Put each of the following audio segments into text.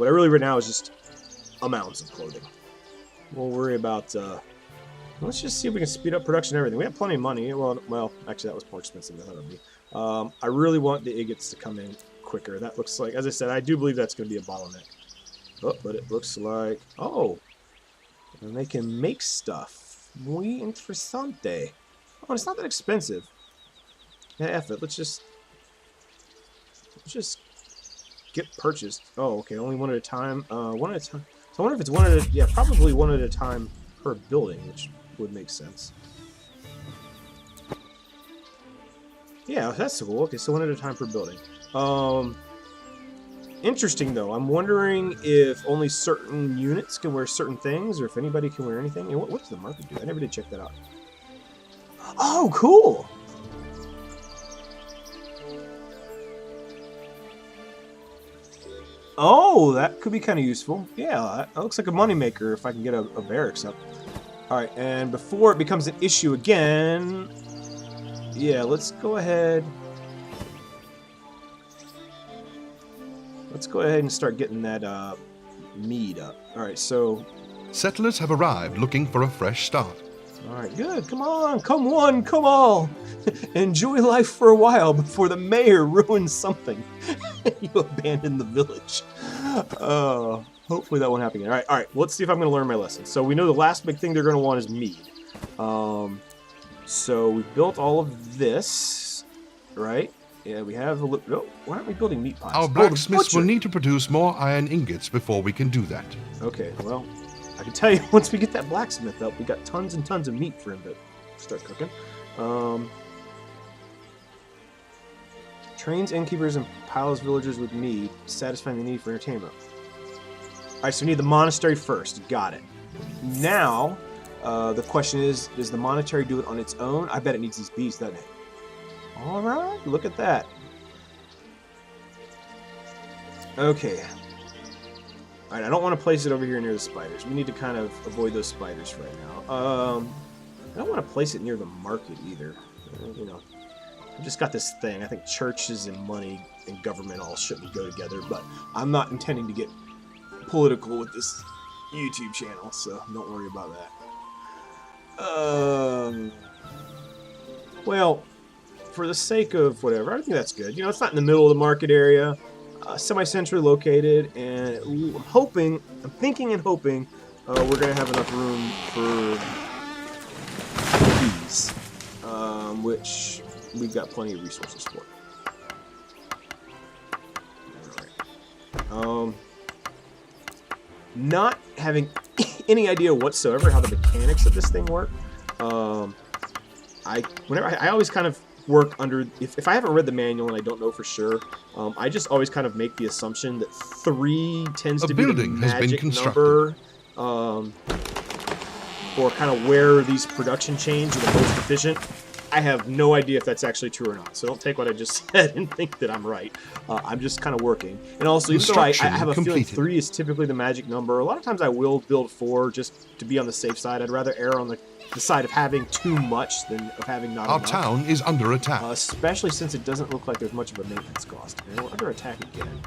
What I really right now is just amounts of clothing. We'll worry about... let's just see if we can speed up production and everything. We have plenty of money. Well, actually, that was more expensive than I thought it would be. I really want the agates to come in quicker. That looks like, as I said, I do believe that's going to be a bottleneck. Oh, but it looks like... Oh! And they can make stuff. Muy interesante. Oh, it's not that expensive. Yeah, F it. Let's just get purchased. Oh, okay. Only one at a time. One at a time. So I wonder if it's one at a... Yeah, probably one at a time per building, which would make sense. Yeah, that's cool. Okay, so one at a time per building. Interesting, though. I'm wondering if only certain units can wear certain things, or if anybody can wear anything. And what does the market do? I never did check that out. Oh, cool! Oh, that could be kind of useful. Yeah, that looks like a moneymaker if I can get a barracks up. Alright, and before it becomes an issue again... Yeah, let's go ahead... Let's go ahead and start getting that mead up. Alright, so... Settlers have arrived looking for a fresh start. Alright, good. Come on, come one, come all. Enjoy life for a while before the mayor ruins something. You abandon the village. Hopefully that won't happen again. Alright, let's see if I'm going to learn my lesson. So we know the last big thing they're going to want is mead. So we built all of this, right? Yeah, we have a little... Oh, why aren't we building meat pies? Our blacksmiths will need to produce more iron ingots before we can do that. Okay, well, I can tell you, once we get that blacksmith up, we got tons and tons of meat for him to start cooking. Trains innkeepers and piles villagers with mead, satisfying the need for entertainment. Alright, so we need the monastery first. Got it. Now, the question is, does the monastery do it on its own? I bet it needs these bees, doesn't it? Alright, look at that. Okay. Alright, I don't want to place it over here near the spiders. We need to kind of avoid those spiders right now. I don't want to place it near the market either. You know, I've just got this thing. I think churches and money and government all shouldn't go together, but I'm not intending to get political with this YouTube channel, so don't worry about that. Well, for the sake of whatever, I think that's good. You know, it's not in the middle of the market area. Semi-centrally located, and I'm thinking and hoping we're going to have enough room for bees, which we've got plenty of resources for. Alright. Not having any idea whatsoever how the mechanics of this thing work. I always kind of work under, if I haven't read the manual and I don't know for sure, I just always kind of make the assumption that 3 tends to be the magic number for kind of where these production chains are the most efficient. I have no idea if that's actually true or not, so don't take what I just said and think that I'm right. I'm just kind of working. And also, even though I have a feeling 3 is typically the magic number, a lot of times I will build 4 just to be on the safe side. I'd rather err on the side of having too much than of having not enough. Our town is under attack. Especially since it doesn't look like there's much of a maintenance cost. And we're under attack again.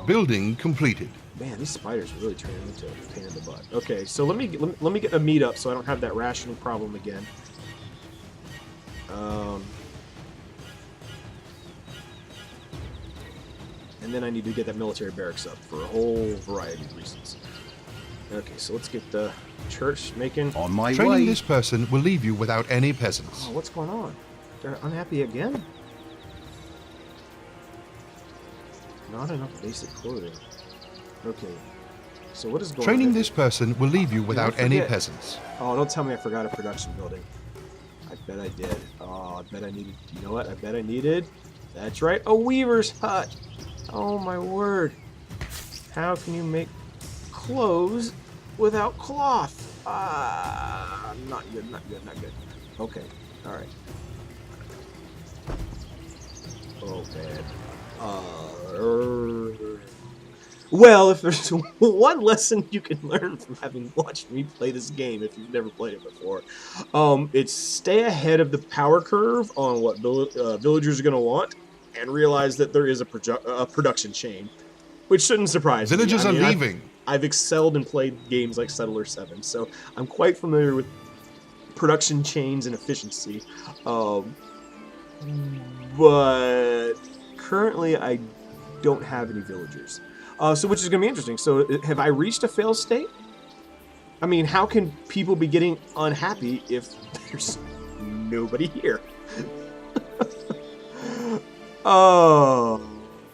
Building completed. Man, these spiders are really turning into a pain in the butt. Okay, so let me get the meat up so I don't have that rationing problem again. And then I need to get that military barracks up for a whole variety of reasons. Okay, so let's get the church making... On my way. Training this person will leave you without any peasants. Oh, what's going on? They're unhappy again? Not enough basic clothing. Okay, so what is going on? Training this person will leave you without any peasants. Oh, don't tell me I forgot a production building. I bet I did. Oh, I bet I needed... You know what? I bet I needed... That's right, a weaver's hut! Oh, my word. How can you make clothes without cloth? Not good, not good, not good. Okay, alright. Oh, bad. Well, if there's one lesson you can learn from having watched me play this game, if you've never played it before, it's stay ahead of the power curve on what villagers are going to want, and realize that there is a production chain. which shouldn't surprise me. Villagers I mean, are leaving. I've excelled and played games like Settler 7, so I'm quite familiar with production chains and efficiency. But currently, I don't have any villagers. So which is going to be interesting. So have I reached a failed state? I mean, how can people be getting unhappy if there's nobody here? Oh,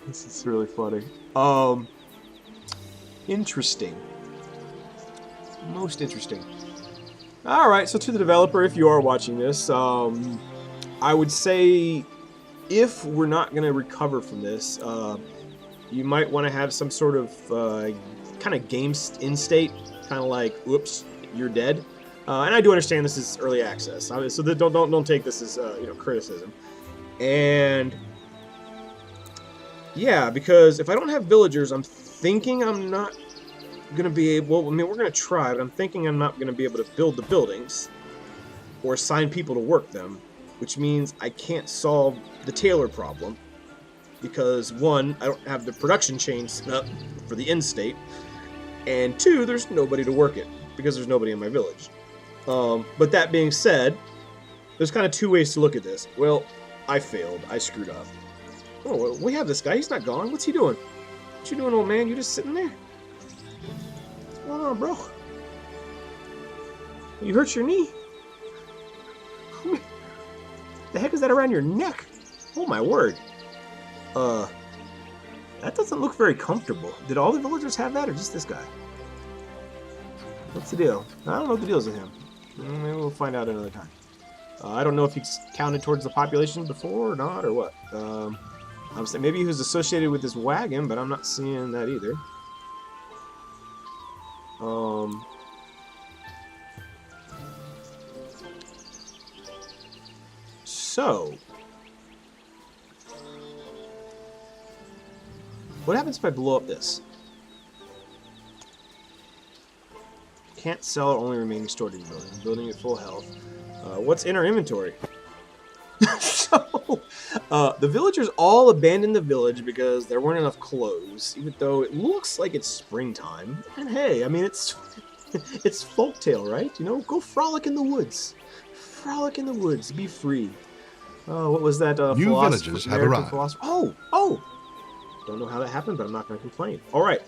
this is really funny. Interesting. Most interesting. All right, so to the developer, if you are watching this, I would say if we're not going to recover from this, you might want to have some sort of kind of game in state, kind of like, whoops, you're dead. And I do understand this is early access, so don't take this as criticism. And yeah, because if I don't have villagers, I'm thinking I'm not going to be able. I mean, we're going to try, but I'm thinking I'm not going to be able to build the buildings or assign people to work them, which means I can't solve the tailor problem because one, I don't have the production chain set up for the end state, and two, there's nobody to work it because there's nobody in my village. But that being said, there's kind of two ways to look at this. Well, I failed. I screwed up. Oh, well, we have this guy. He's not gone. What's he doing? What you doing, old man? You just sitting there? What's going on, bro? You hurt your knee? The heck is that around your neck? Oh my word. That doesn't look very comfortable. Did all the villagers have that or just this guy? What's the deal? I don't know what the deal is with him. Maybe we'll find out another time. I don't know if he's counted towards the population before or not or what. I was saying maybe he was associated with this wagon, but I'm not seeing that either. So, what happens if I blow up this? Can't sell only remaining stored in the building. Building at full health. What's in our inventory? So, the villagers all abandoned the village because there weren't enough clothes, even though it looks like it's springtime. And hey, I mean, it's folktale, right? You know, go frolic in the woods. Frolic in the woods. Be free. What was that? New villagers have arrived. Oh! Don't know how that happened, but I'm not going to complain. All right.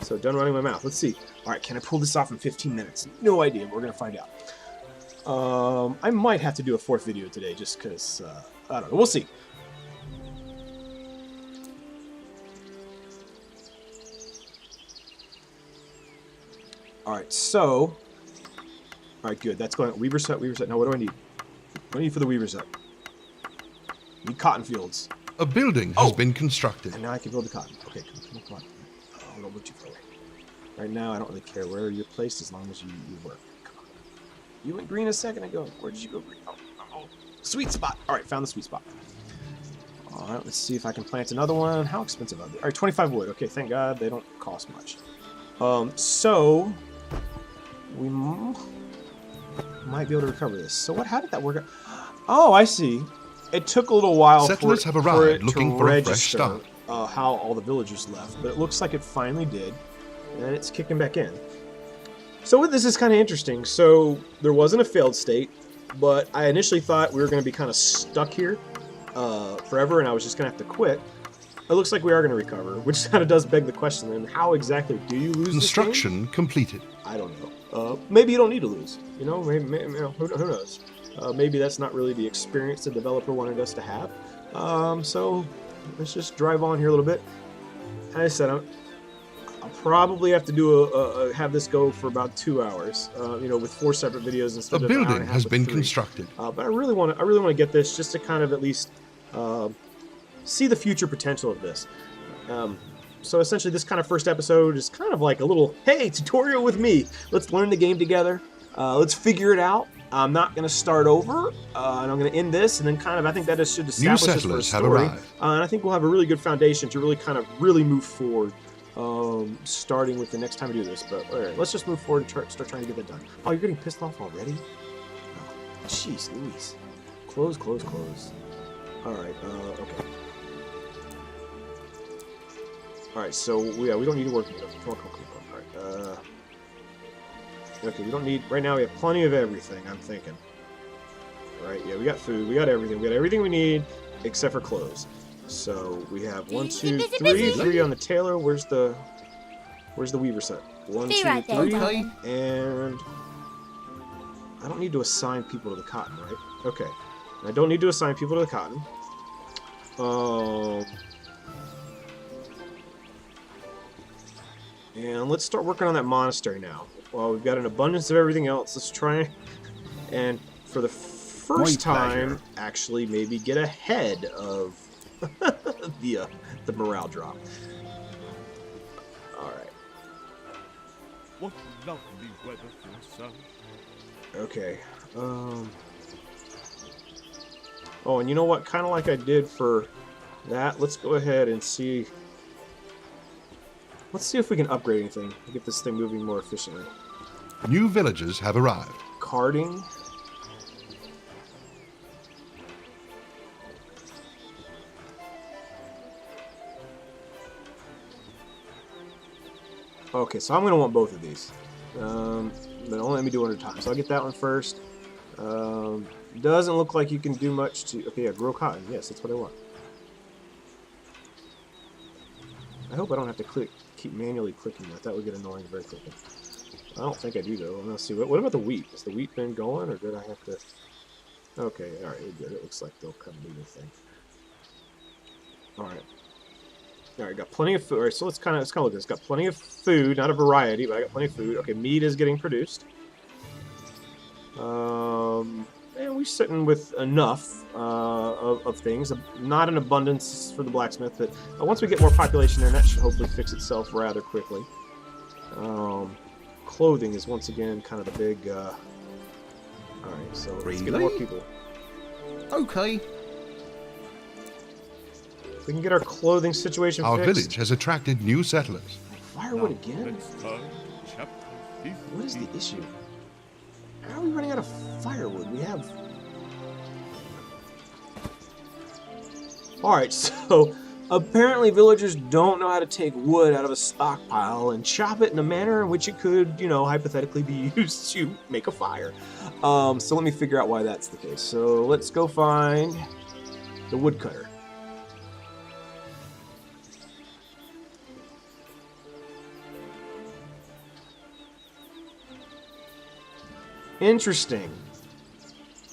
So done running my mouth. Let's see. All right, can I pull this off in 15 minutes? No idea. We're going to find out. I might have to do a fourth video today just because, I don't know. We'll see. All right, so... All right, good. That's going... Weaver set. Now, what do I need? What do I need for the Weaver set? I need cotton fields. A building has been constructed. And now I can build the cotton. Okay, come on. Oh, don't look too far away. Right now, I don't really care where you're placed as long as you work. Come on. You went green a second ago. Where did you go green? Oh. Sweet spot. All right, found the sweet spot. All right, let's see if I can plant another one. How expensive are they? All right, 25 wood. Okay, thank God they don't cost much. So we might be able to recover this. So how did that work out? Oh, I see. It took a little while Settlers have arrived looking for a fresh start. How all the villagers left, but it looks like it finally did, and it's kicking back in. So this is kind of interesting. So there wasn't a failed state, but I initially thought we were going to be kind of stuck here forever, and I was just going to have to quit. It looks like we are going to recover, which kind of does beg the question, then how exactly do you lose Construction completed. I don't know. Maybe you don't need to lose. You know, maybe who knows? Maybe that's not really the experience the developer wanted us to have. So let's just drive on here a little bit. As I said, I'll probably have to do have this go for about 2 hours. With 4 separate videos instead of an hour and a half. A building has been constructed. But I really want to get this just to kind of at least see the future potential of this. So essentially, this kind of first episode is kind of like a little, hey, tutorial with me. Let's learn the game together. Let's figure it out. I'm not going to start over, and I'm going to end this, and then kind of, I think that should establish us for a story. And I think we'll have a really good foundation to really move forward, starting with the next time we do this. But all right, let's just move forward and start trying to get that done. Oh, you're getting pissed off already? Oh, jeez, Louise. Close. All right, okay. Alright, so yeah, we don't need to work. Come on. Alright, okay, we don't need... Right now we have plenty of everything, I'm thinking. Alright, yeah, we got food, we got everything. We got everything we need, except for clothes. So, we have 1, 2, 3. 3 on the tailor. Where's the weaver set? 1, 2, 3. Okay. And... I don't need to assign people to the cotton, right? Okay. I don't need to assign people to the cotton. And let's start working on that monastery now. Well, we've got an abundance of everything else. Let's try and, for the first time, actually maybe get ahead of the morale drop. All right. What lovely weather for sun. Okay. Oh, and you know what? Kind of like I did for that. Let's go ahead and see. Let's see if we can upgrade anything to get this thing moving more efficiently. New villagers have arrived. Carting. Okay, so I'm going to want both of these. But only let me do one at a time. So I'll get that one first. Doesn't look like you can do much to... Okay, yeah, grow cotton. Yes, that's what I want. I hope I don't have to keep manually clicking that. That would get annoying very quickly. I don't think I do, though. Let's see. What about the wheat? Has the wheat been going, or did I have to... Okay, alright, we're good. It looks like they'll come do the thing. Alright. Alright, got plenty of food. Alright, so let's kind of look at this. Got plenty of food, not a variety, but I got plenty of food. Okay, meat is getting produced. And we're sitting with enough of things. Not an abundance for the blacksmith, but once we get more population there, that should hopefully fix itself rather quickly. Clothing is once again kind of the big... Alright, so let's get more people. Okay. We can get our clothing situation Our fixed. village has attracted new settlers. Firewood again? Let's turn chapter 15. What is the issue? How are we running out of firewood? We have... Alright, so apparently villagers don't know how to take wood out of a stockpile and chop it in a manner in which it could, you know, hypothetically be used to make a fire. So let me figure out why that's the case. So let's go find the woodcutter. Interesting.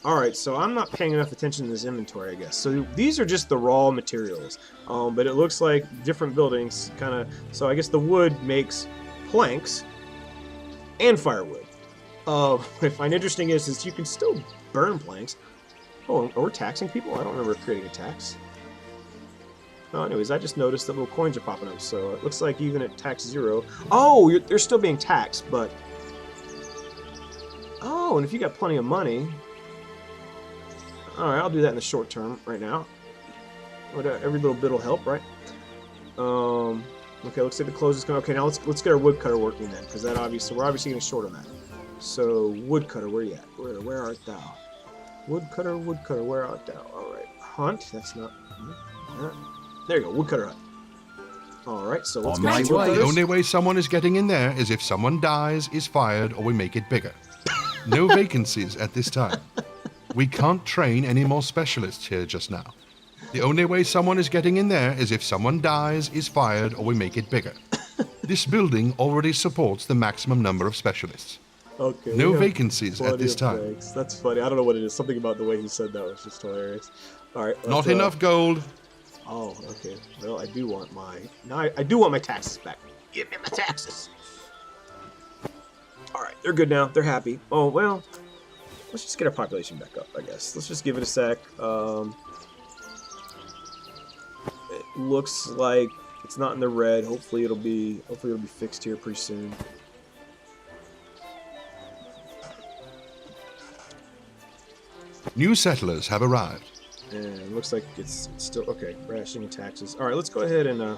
Alright, so I'm not paying enough attention to this inventory, I guess. So these are just the raw materials. But it looks like different buildings kind of... So I guess the wood makes planks and firewood. What I find interesting is you can still burn planks. Oh, are we taxing people? I don't remember creating a tax. Oh, anyways, I just noticed that little coins are popping up. So it looks like even at tax 0... Oh, they're still being taxed, but... Oh, and if you got plenty of money... Alright, I'll do that in the short term right now. Every little bit will help, right? Okay, looks like the close is going. Okay, now let's get our woodcutter working then, because that we're obviously getting short on that. So woodcutter, where you at? Where art thou? Woodcutter, where art thou? Alright. Hunt, that's not... There you go, woodcutter hunt. Alright, so let's get some woodcutters. The only way someone is getting in there is if someone dies, is fired, or we make it bigger. No vacancies at this time. We can't train any more specialists here just now. The only way someone is getting in there is if someone dies, is fired, or we make it bigger. This building already supports the maximum number of specialists. Okay. No vacancies at this time. Thanks. That's funny. I don't know what it is. Something about the way he said that was just hilarious. Alright. Not enough gold. Oh, okay. Well, I do want my... Now I do want my taxes back. Give me my taxes. Alright, they're good now. They're happy. Oh, well... Let's just get our population back up, I guess. Let's just give it a sec. It looks like it's not in the red. Hopefully it'll be fixed here pretty soon. New settlers have arrived. And it looks like it's still okay. Rationing taxes. All right, let's go ahead and how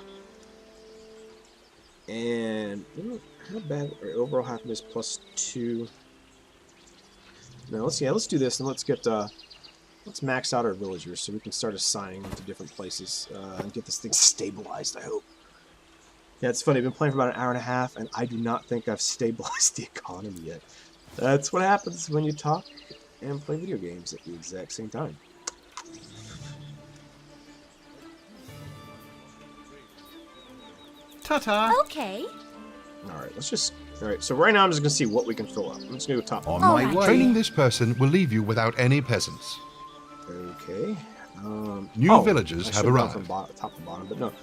bad? All right, overall happiness +2. Now let's do this and let's max out our villagers so we can start assigning them to different places and get this thing stabilized. I hope. Yeah, it's funny. I've been playing for about an hour and a half, and I do not think I've stabilized the economy yet. That's what happens when you talk and play video games at the exact same time. Ta-ta. Okay. Alright, let's just... Alright, so right now I'm just going to see what we can fill up. I'm just going to go top. On All my right. way. Training this person will leave you without any peasants. Okay. New villagers I have should've gone arrived. from top to bottom, but no.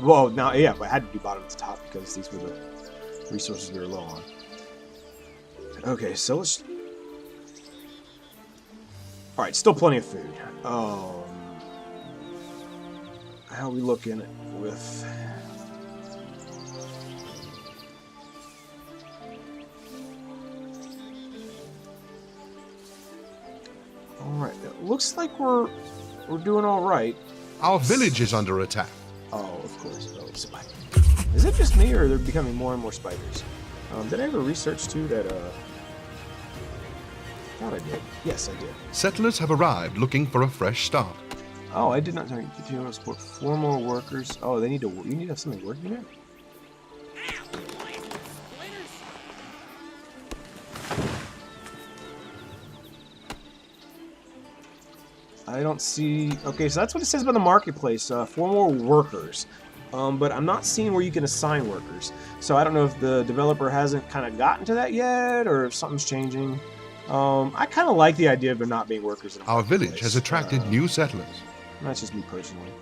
Well, now, yeah, but I had to do bottom to top because these were the resources we were low on. Okay, so let's... Alright, still plenty of food. How are we looking with... Alright, it looks like we're doing alright. Our village is under attack. Oh, of course. Oh, spider. Is it just me, or are there becoming more and more spiders? Did I ever research too that? I thought I did. Yes, I did. Settlers have arrived looking for a fresh start. Oh, I did not know. You want to support 4 more workers? Oh, they need to. You need to have somebody working there. I don't see... Okay, so that's what it says about the marketplace. 4 more workers. But I'm not seeing where you can assign workers. So I don't know if the developer hasn't kind of gotten to that yet, or if something's changing. I kind of like the idea of there not being workers in the Our village marketplace. has attracted new settlers. That's just me personally.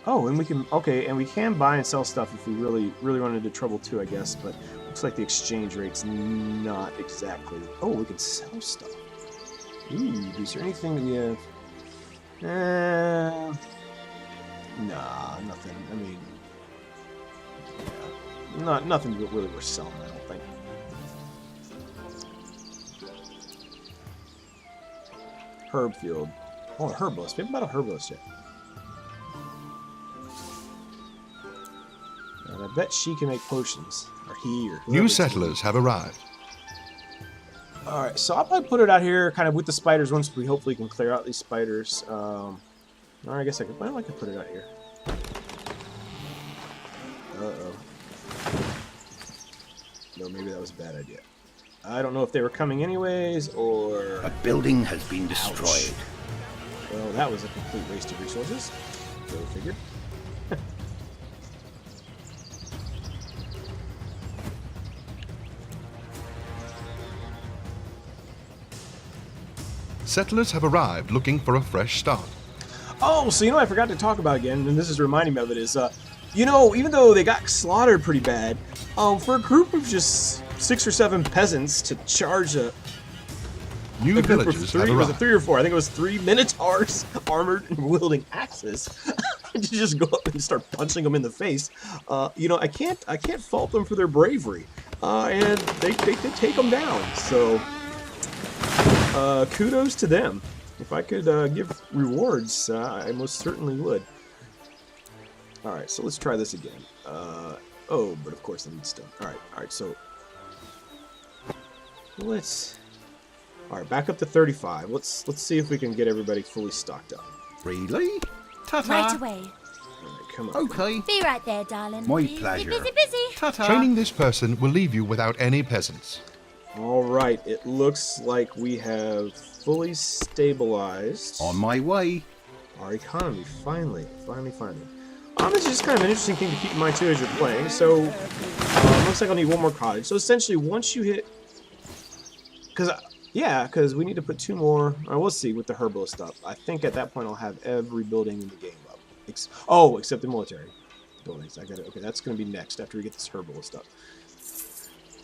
Oh, and we can... Okay, and we can buy and sell stuff if we really run into trouble too, I guess. But looks like the exchange rate's not exactly... Oh, we can sell stuff. Ooh, is there anything that we have... Nah, nothing. I mean, yeah, nothing really worth selling, I don't think. Herb field. Oh, a herbalist. We haven't bought a herbalist yet. And I bet she can make potions. Or he, or whoever New it's gonna be. settlers have arrived. Alright, so I'll probably put it out here kind of with the spiders once we hopefully can clear out these spiders. Or I guess I could put it out here. Uh-oh. No, maybe that was a bad idea. I don't know if they were coming anyways, or... A building has been destroyed. Well, that was a complete waste of resources. Go figure. Settlers have arrived looking for a fresh start. Oh, so you know what I forgot to talk about again, and this is reminding me of it, is, you know, even though they got slaughtered pretty bad, for a group of just 6 or 7 peasants to charge a New group of villagers 3, have was it arrived. 3 or 4? I think it was 3 minotaurs armored and wielding axes to just go up and start punching them in the face. You know, I can't fault them for their bravery, and they take them down. So kudos to them. If I could give rewards, I most certainly would. All right, so let's try this again. Oh, but of course I need stone. All right, so let's. All right, back up to 35. Let's see if we can get everybody fully stocked up. Really? Ta-ta. Right away. All right, come on. Okay. Be right there, darling. My Be pleasure. busy. Ta-ta. Training this person will leave you without any peasants. All right, it looks like we have fully stabilized On my way. our economy. Finally. This is just kind of an interesting thing to keep in mind too as you're playing. So, looks like I'll need 1 more cottage. So essentially, once you hit, because we need to put 2 more. We'll see with the herbalist up. I think at that point I'll have every building in the game up. Except the military buildings. I got it. Okay, that's going to be next after we get this herbalist up.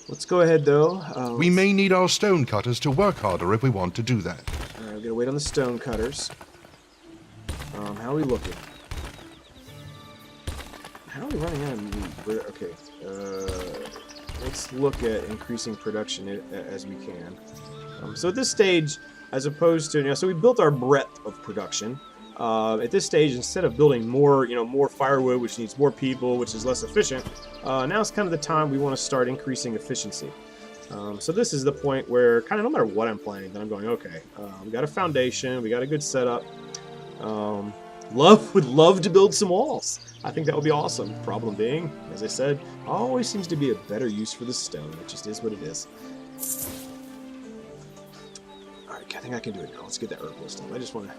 Let's go ahead though. We may need our stone cutters to work harder if we want to do that. Alright, we're gonna wait on the stone cutters. How are we looking? How are we running out of meat? Okay. Let's look at increasing production as we can. So at this stage, as opposed to, so we built our breadth of production. At this stage, instead of building more, more firewood, which needs more people, which is less efficient, now it's kind of the time we want to start increasing efficiency. So this is the point where, kind of no matter what I'm playing, then I'm going, okay, we got a foundation, we got a good setup. would love to build some walls. I think that would be awesome. Problem being, as I said, always seems to be a better use for the stone. It just is what it is. Alright, I think I can do it now. Let's get that herbalist up. I just want to...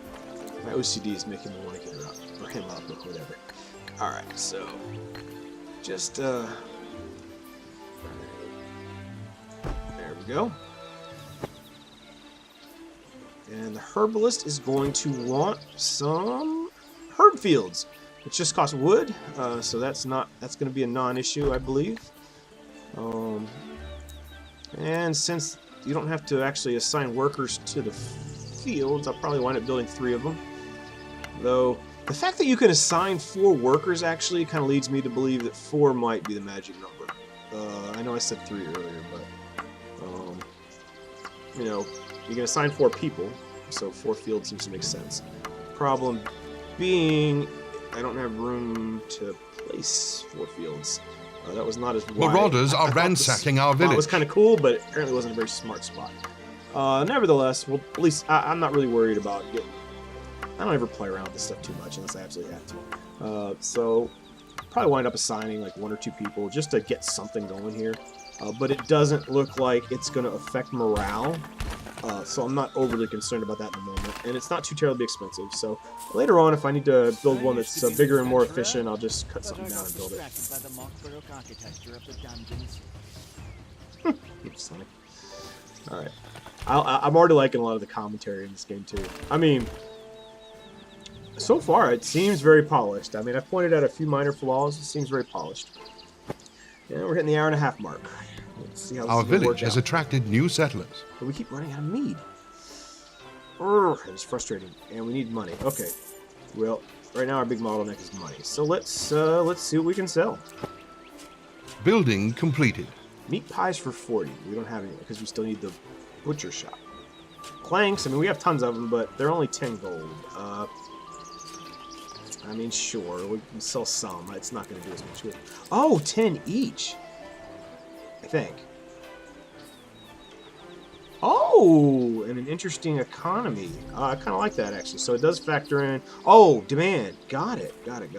My OCD is making me want to get her up. Or him up, or whatever. Alright, so... Just, There we go. And the herbalist is going to want some herb fields. It just costs wood, so that's going to be a non-issue, I believe. And since you don't have to actually assign workers to the fields, I'll probably wind up building 3 of them. Though, the fact that you can assign 4 workers actually kind of leads me to believe that 4 might be the magic number. I know I said 3 earlier, but, you know, you can assign 4 people, so 4 fields seems to make sense. Problem being, I don't have room to place 4 fields. That was not as wide. Marauders are ransacking our village. It was kind of cool, but it apparently wasn't a very smart spot. Nevertheless, well, at least I'm not really worried about getting... I don't ever play around with this stuff too much unless I absolutely have to. So, probably wind up assigning like 1 or 2 people just to get something going here. But it doesn't look like it's going to affect morale. So I'm not overly concerned about that in the moment. And it's not too terribly expensive. So later on, if I need to build one that's bigger and more efficient, I'll just cut something down and build it. It's funny. Alright. I'm already liking a lot of the commentary in this game too. I mean, so far it seems very polished. I mean, I've pointed out a few minor flaws. It seems very polished. And we're hitting the hour-and-a-half mark. Let's see how this Our is gonna village work has out. attracted new settlers. But we keep running out of mead. It's frustrating, and we need money. Okay, well, right now our big bottleneck is money. So let's see what we can sell. Building completed. Meat pies for 40. We don't have any because we still need the butcher shop. Planks. I mean, we have tons of them, but they're only 10 gold. I mean, sure, we can sell some. It's not going to do as much good. Oh, 10 each. I think. Oh, and an interesting economy. I kind of like that, actually. So it does factor in... Oh, demand. Got it. Got it.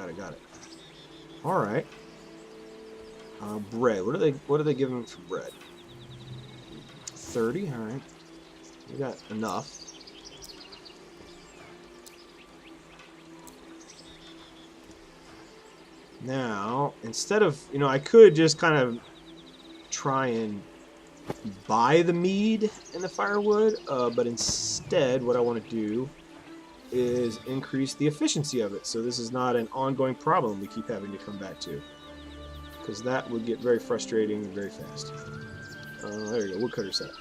All right. Bread. What are they giving for bread? 30. All right. We got enough. Now, instead of, you know, I could just kind of try and buy the mead and the firewood, but instead what I want to do is increase the efficiency of it, so this is not an ongoing problem we keep having to come back to, because that would get very frustrating very fast. There you go, woodcutter set.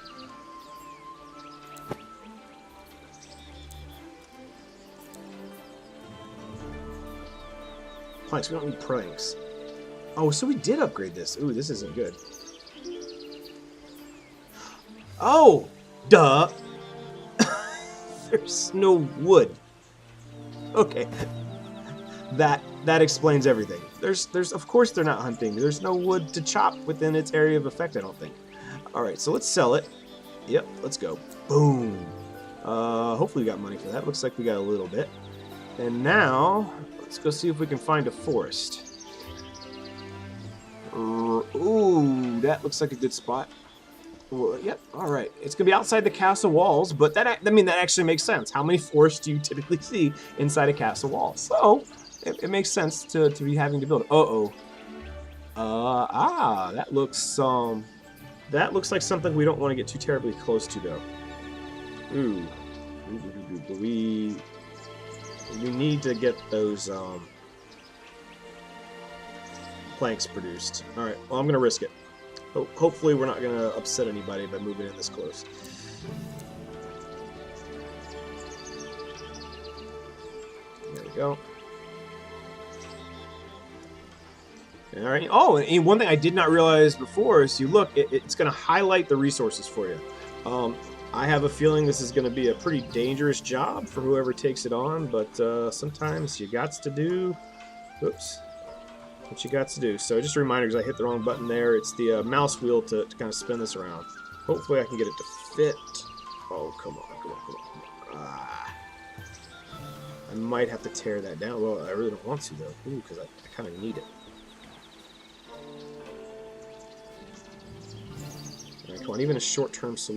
Planks, we don't need planks. Oh, so we did upgrade this. Ooh, this isn't good. Oh, duh. There's no wood. Okay. That explains everything. There's of course they're not hunting. There's no wood to chop within its area of effect, I don't think. All right, so let's sell it. Yep, let's go. Boom. Hopefully we got money for that. Looks like we got a little bit. And now, let's go see if we can find a forest. Ooh, that looks like a good spot. Well, yep, all right. It's going to be outside the castle walls, but that actually makes sense. How many forests do you typically see inside a castle wall? So, it makes sense to be having to build. That looks like something we don't want to get too terribly close to, though. Ooh. We need to get those planks produced. All right, well, I'm going to risk it. Hopefully we're not going to upset anybody by moving in this close. There we go. All right. Oh, and one thing I did not realize before is you look, it's going to highlight the resources for you. I have a feeling this is going to be a pretty dangerous job for whoever takes it on, but sometimes you got to do... Oops. What you got to do. So just a reminder, because I hit the wrong button there, it's the mouse wheel to kind of spin this around. Hopefully I can get it to fit. Oh, come on. I might have to tear that down. Well, I really don't want to, though. Ooh, because I kind of need it. Alright, come on. Even a short-term solution.